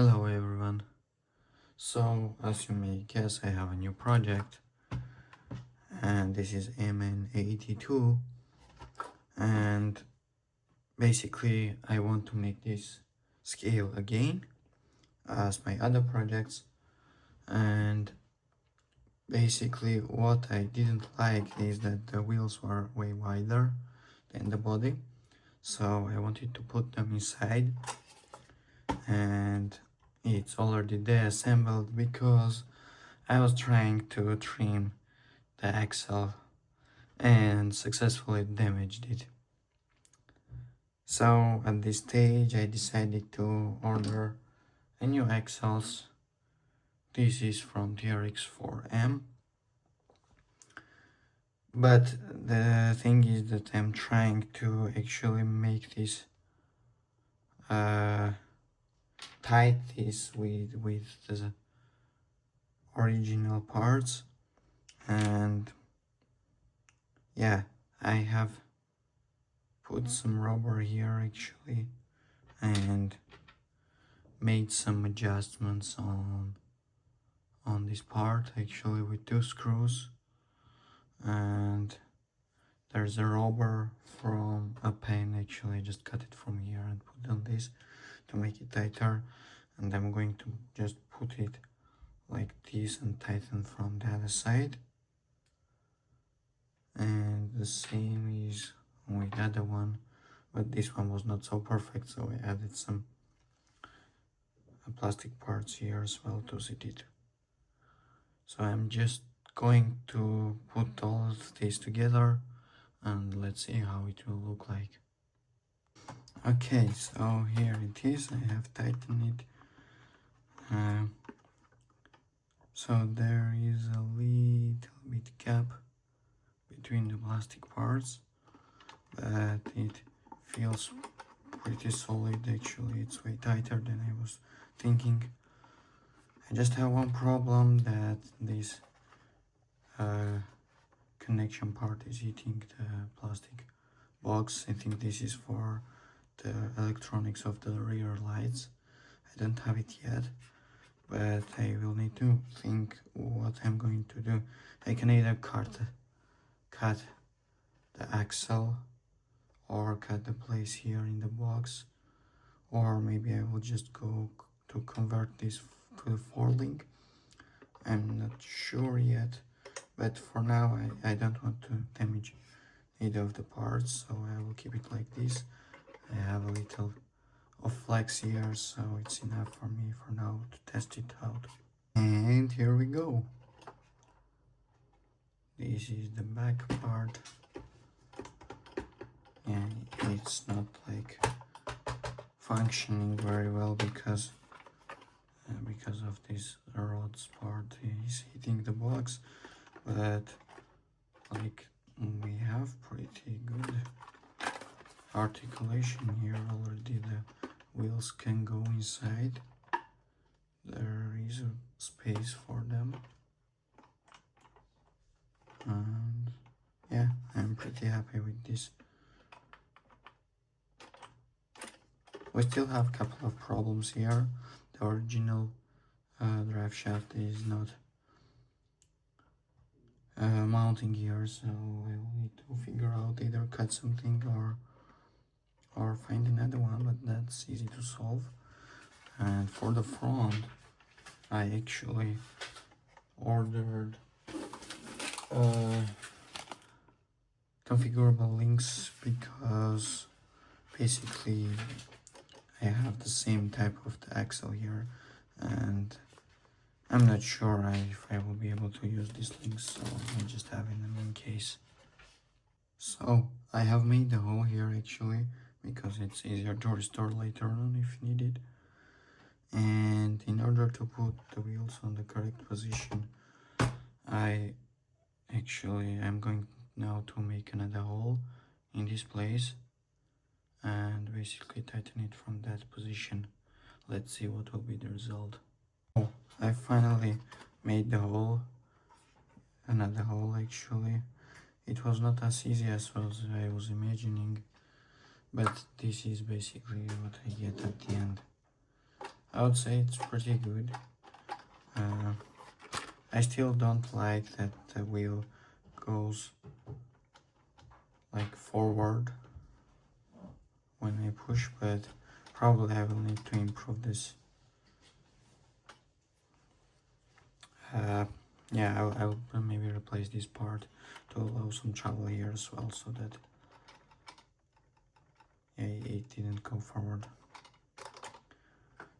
Hello everyone. So as you may guess, I have a new project and this is MN82 and basically I want to make this scale again as my other projects, and basically what I didn't like is that the wheels were way wider than the body, so I wanted to put them inside, and it's already assembled because I was trying to trim the axle and successfully damaged it. So at this stage I decided to order a new axles. This is from TRX4M, but the thing is that I'm trying to actually make this tight this with the original parts, and yeah, I have put some rubber here actually and made some adjustments on this part actually with 2 screws, and there's a rubber from a pen. Actually I just cut it from here and put on this to make it tighter, and I'm going to just put it like this and tighten from the other side, and the same is with the other one, but this one was not so perfect, so I added some plastic parts here as well to fit it. So I'm just going to put all of this together and let's see how it will look like. Okay, so here it is. I have tightened it. So there is a little bit gap between the plastic parts, but it feels pretty solid actually. It's way tighter than I was thinking. I just have one problem, that this connection part is hitting the plastic box. I think this is for the electronics of the rear lights. I don't have it yet, but I will need to think what I'm going to do. I can either cut the axle or cut the place here in the box, or maybe I will just go to convert this to the four-link. I'm not sure yet, but for now I don't want to damage either of the parts, so I will keep it like this. I have a little of flex here, so it's enough for me for now to test it out. And here we go. This is the back part, and it's not like functioning very well because of this rods part is hitting the box, but like we have pretty good articulation here already. The wheels can go inside, there is a space for them, and yeah, I'm pretty happy with this. We still have a couple of problems here. The original drive shaft is not mounting here, so I will need to figure out, either cut something or find another one, but that's easy to solve. And for the front, I actually ordered configurable links because basically I have the same type of the axle here, and I'm not sure if I will be able to use these links, so I just have them in case. So I have made the hole here actually because it's easier to restore later on if needed. And in order to put the wheels on the correct position, I'm going now to make another hole in this place and basically tighten it from that position. Let's see what will be the result. Oh, I finally made the hole, another hole actually. It was not as easy as I was imagining, but this is basically what I get at the end. I would say it's pretty good. I still don't like that the wheel goes like forward when I push, but probably I will need to improve this. Yeah, I will maybe replace this part to allow some travel here as well, so that it didn't go forward.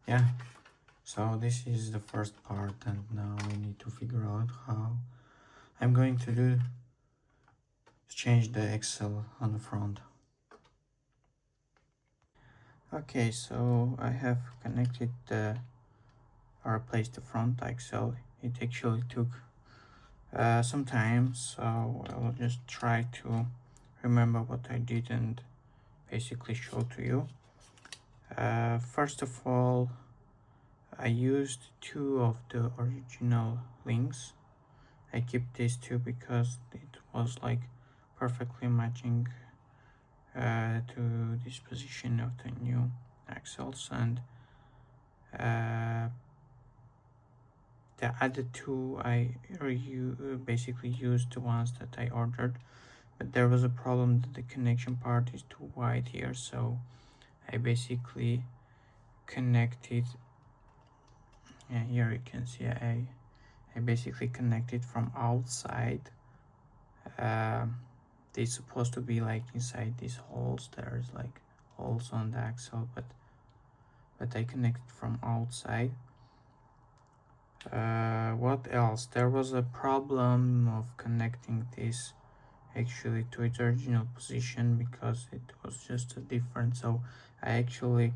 Yeah, so this is the first part, and now we need to figure out how I'm going to do change the axle on the front. Okay, so I have connected or replaced the front axle. It actually took some time, so I'll just try to remember what I did and basically show to you. First of all, I used two of the original links. I kept these two because it was like perfectly matching to this position of the new axles, and the other two I basically used the ones that I ordered, but there was a problem that the connection part is too wide here, so I basically connected. Yeah, here you can see I basically connected from outside. It's supposed to be like inside these holes. There's like holes on the axle, but I connected from outside. What else? There was a problem of connecting this actually to its original position because it was just a different. So I actually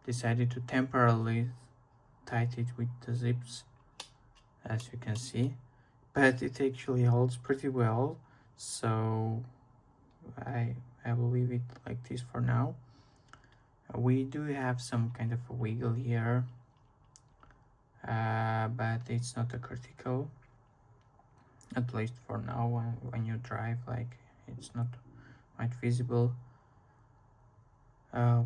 decided to temporarily tighten it with the zips, as you can see, but it actually holds pretty well, so I will leave it like this for now. We do have some kind of a wiggle here, but it's not a critical, at least for now. When you drive, like, it's not quite visible.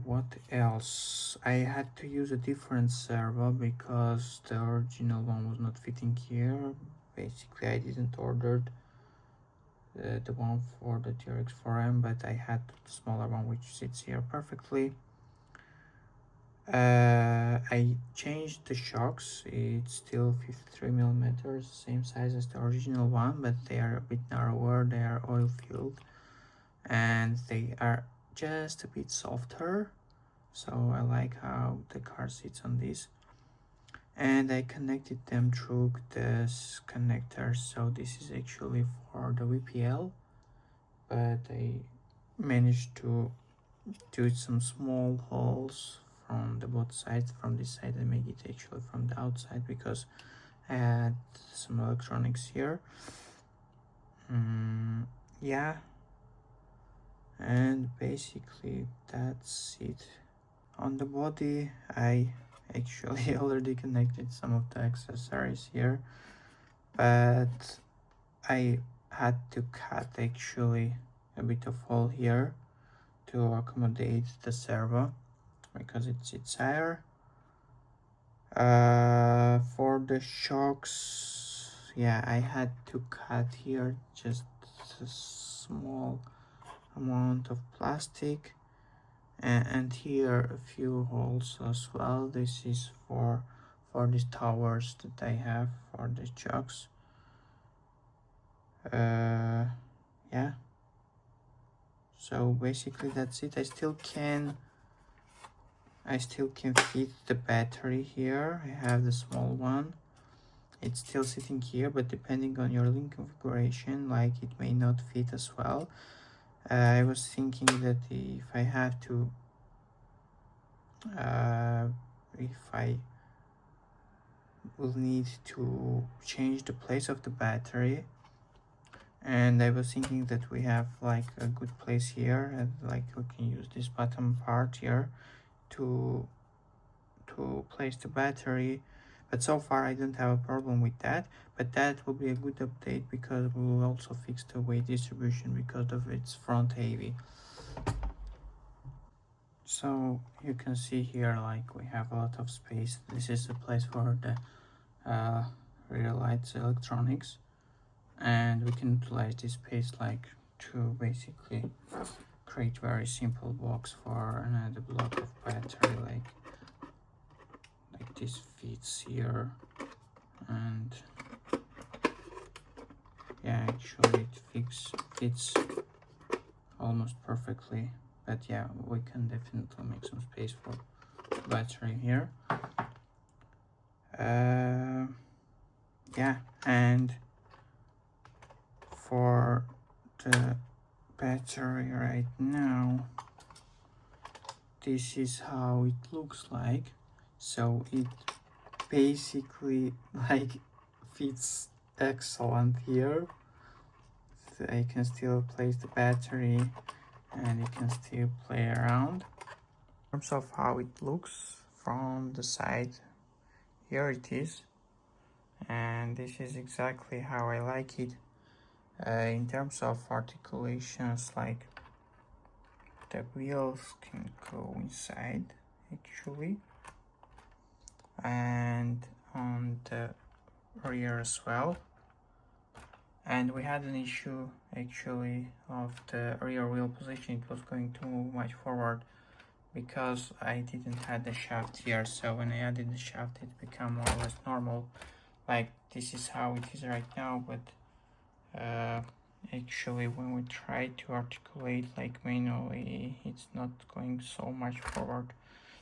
What else? I had to use a different servo because the original one was not fitting here. Basically, I didn't order the one for the TRX4M, but I had the smaller one which sits here perfectly. I changed the shocks. It's still 53 millimeters, same size as the original one, but they are a bit narrower. They are oil filled and they are just a bit softer, so I like how the car sits on this. And I connected them through this connector, so this is actually for the VPL, but I managed to do some small holes from the both sides. From this side I make it actually from the outside because I had some electronics here. Yeah, and basically that's it. On the body I actually already connected some of the accessories here, but I had to cut actually a bit of hole here to accommodate the servo because it sits higher. For the shocks, yeah, I had to cut here just a small amount of plastic, and here a few holes as well. This is for these towers that I have for the shocks. Yeah, so basically that's it. I still can fit the battery here. I have the small one. It's still sitting here, but depending on your link configuration, like, it may not fit as well. I was thinking that if I have to if I will need to change the place of the battery, and I was thinking that we have like a good place here, and like we can use this bottom part here to place the battery, but so far I don't have a problem with that. But that will be a good update because we will also fix the weight distribution because of its front heavy. So you can see here, like, we have a lot of space. This is the place for the rear lights electronics, and we can utilize this space like to basically create very simple box for another block of battery, like this fits here. And yeah, actually it fits almost perfectly, but yeah, we can definitely make some space for battery here. Yeah, and for the battery right now, this is how it looks like. So it basically like fits excellent here. So I can still place the battery and you can still play around. In terms of how it looks from the side, here it is, and this is exactly how I like it. In terms of articulations, like the wheels can go inside actually, and on the rear as well. And we had an issue actually of the rear wheel position. It was going too much forward because I didn't have the shaft here. So when I added the shaft, it became more or less normal. Like this is how it is right now, but actually when we try to articulate like manually, it's not going so much forward.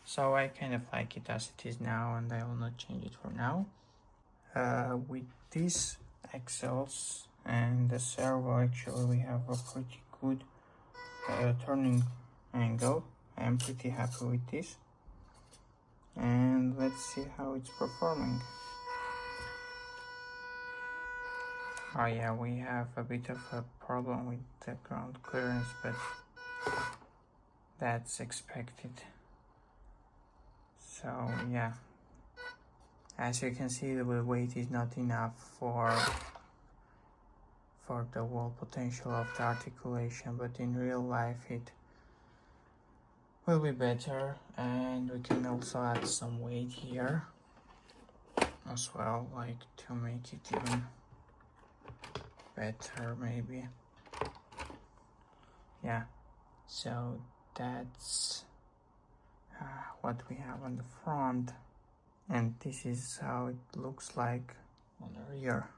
So I kind of like it as it is now, and I will not change it for now. With these axles and the servo, actually we have a pretty good turning angle. I am pretty happy with this, and let's see how it's performing. Oh yeah, we have a bit of a problem with the ground clearance, but that's expected. So yeah, as you can see, the weight is not enough for the wall potential of the articulation, but in real life it will be better. And we can also add some weight here as well, like to make it even better maybe. Yeah, so that's what we have on the front, and this is how it looks like on the rear.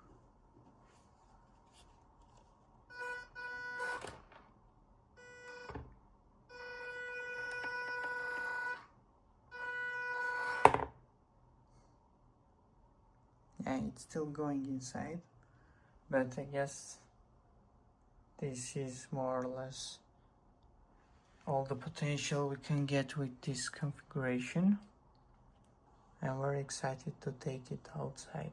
And it's still going inside, but I guess this is more or less all the potential we can get with this configuration. I'm very excited to take it outside.